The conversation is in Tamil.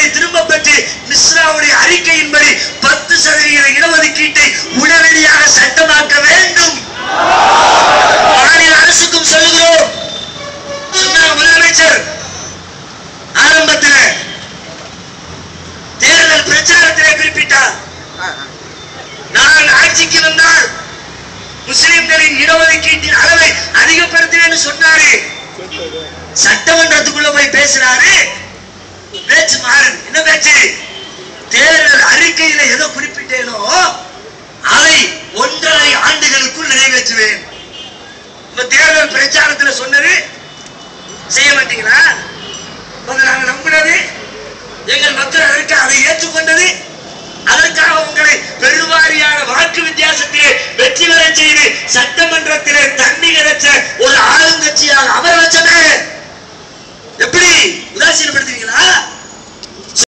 வாக்குறுதிகளை திரும்ப பெற்று மிஸ்ராவுடைய அறிக்கையின்படி 10% இடஒதுக்கீட்டை உடனடியாக சட்டமாக்க வேண்டும். மாநில அரசுக்கும் சொல்லுகிறோம். சொன்னார் முதலமைச்சர் ஆரம்பத்தில் தேர்தல் பிரச்சாரத்திலே குறிப்பிட்டார், நான் ஆட்சிக்கு வந்தால் முஸ்லிம்களின் இடஒதுக்கீட்டின் அளவை அதிகப்படுத்துவேன் சொன்னாரு. சட்டமன்றத்துக்குள்ள போய் பேசுறாரு, பேச்சு மாறுது. என்ன பேச்சு? தேர்தல் அறிக்கையில ஏதோ குறிப்பிட்டேனோ அதை 1.5 ஆண்டுகளுக்குள் நிறைவேற்றுவேன். இப்ப தேர்தல் பிரச்சாரத்தில் சொன்னது செய்ய மாட்டீங்களா? நாங்க நம்பினது, எங்கள் மக்கள் அதற்கு அதை ஏற்றுக்கொண்டது, அதற்காக உங்களை பெருவாரியான வாக்கு வித்தியாசத்திலே வெற்றி பெற செய்து சட்டமன்றத்திலே தண்ணி கிடைச்ச ஒரு ஆளுங்கட்சியாக அமர வச்சன எப்படி உதாசீனப்படுத்துவீங்களா?